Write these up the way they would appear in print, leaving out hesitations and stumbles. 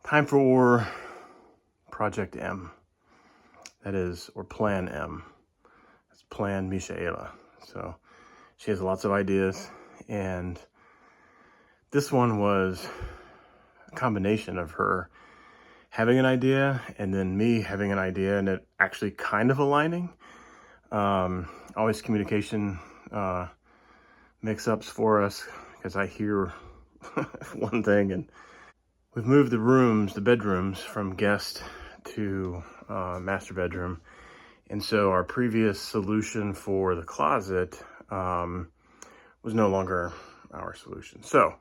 time for Project M. That is, or Plan M. That's Plan Michaela. So she has lots of ideas, and this one was a combination of her having an idea and then me having an idea, and it actually kind of aligning. Always communication mix-ups for us, because I hear one thing, and we've moved the bedrooms from guest to master bedroom. And so our previous solution for the closet was no longer our solution. So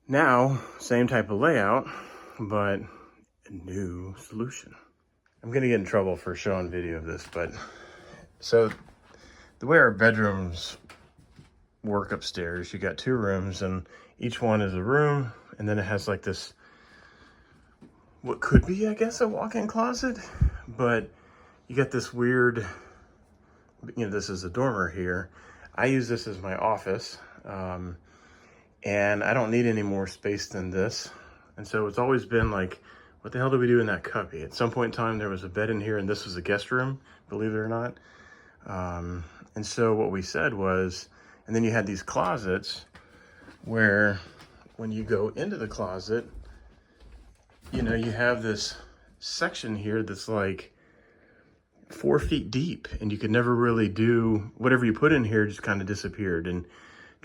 now, same type of layout, but a new solution. I'm gonna get in trouble for showing video of this, but so the way our bedrooms work upstairs, you got 2 rooms, and each one is a room, and then it has like this, what could be, I guess, a walk-in closet, but you got this weird, this is a dormer here. I use this as my office, and I don't need any more space than this. And so it's always been like, what the hell do we do in that cubby? At some point in time, there was a bed in here, and this was a guest room, believe it or not. And so what we said was, and then you had these closets where when you go into the closet, you have this section here that's like 4 feet deep, and you could never really do whatever you put in here, just kind of disappeared, and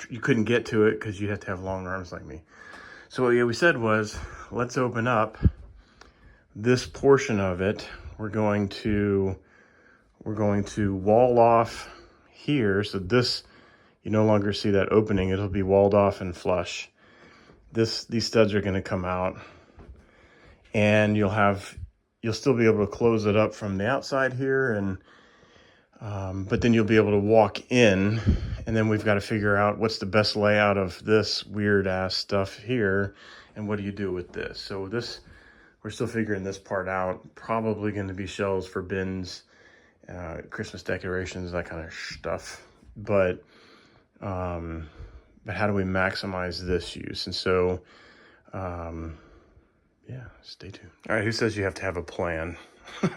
you couldn't get to it because you'd have to have long arms like me. So what we said was, let's open up this portion of it. We're going to wall off here, so this, you no longer see that opening. It'll be walled off and flush. These studs are going to come out, and you'll still be able to close it up from the outside here, and but then you'll be able to walk in, and then we've got to figure out what's the best layout of this weird ass stuff here, and what do you do with this. So this, we're still figuring this part out. Probably going to be shelves for bins, Christmas decorations, that kind of stuff. But how do we maximize this use? And so, yeah, stay tuned. All right, who says you have to have a plan? You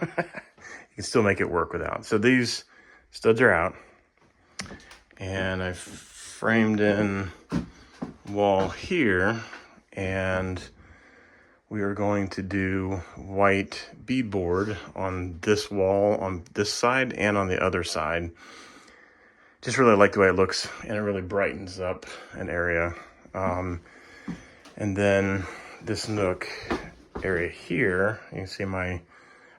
can still make it work without. So these studs are out, and I've framed in wall here, and we are going to do white beadboard on this wall, on this side and on the other side. Just really like the way it looks, and it really brightens up an area. And then this nook area here, you can see I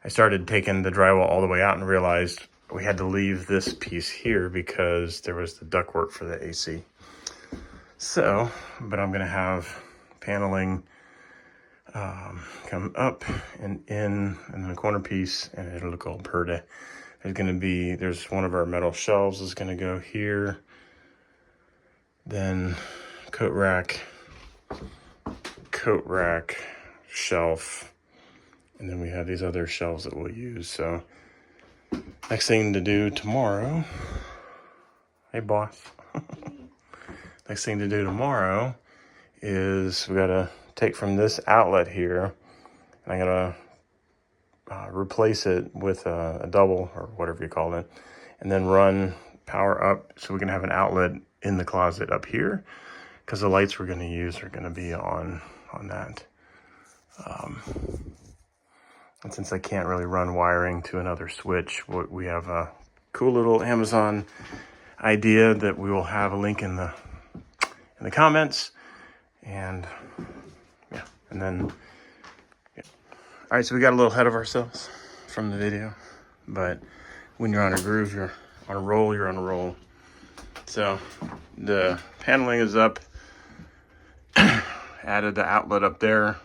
started taking the drywall all the way out and realized we had to leave this piece here because there was the ductwork for the AC. So, but I'm gonna have paneling come up and in, and then a corner piece, and it'll look all pretty. There's one of our metal shelves is gonna go here, then coat rack, shelf, and then we have these other shelves that we'll use. So next thing to do tomorrow, hey boss, next thing to do tomorrow is we gotta take from this outlet here, and I gotta replace it with a double, or whatever you call it, and then run power up so we can have an outlet in the closet up here, because the lights we're going to use are going to be on that. And since I can't really run wiring to another switch, we have a cool little Amazon idea that we will have a link in the comments, and yeah, and then yeah. All right, so we got a little ahead of ourselves from the video, but when you're on a groove, you're on a roll. So the paneling is up, added the outlet up there,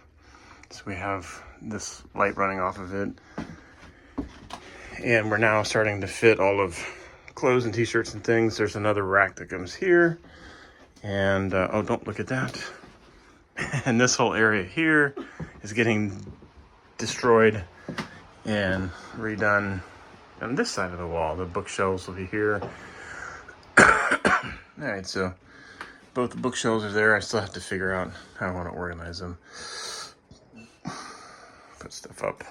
so we have this light running off of it, and we're now starting to fit all of clothes and t-shirts and things. There's another rack that comes here, and oh, don't look at that. And this whole area here is getting destroyed and redone on this side of the wall. The bookshelves will be here. All right, so both the bookshelves are there. I still have to figure out how I want to organize them. put stuff up.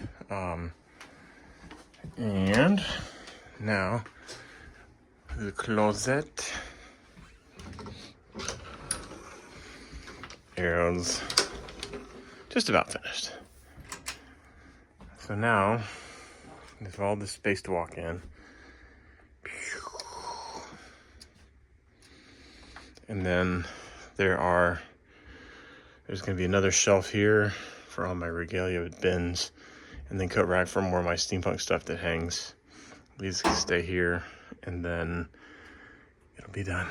And now the closet is just about finished. So now there's all this space to walk in. And then there's going to be another shelf here for all my regalia bins, and then coat rack for more of my steampunk stuff that hangs. These can stay here, and then it'll be done.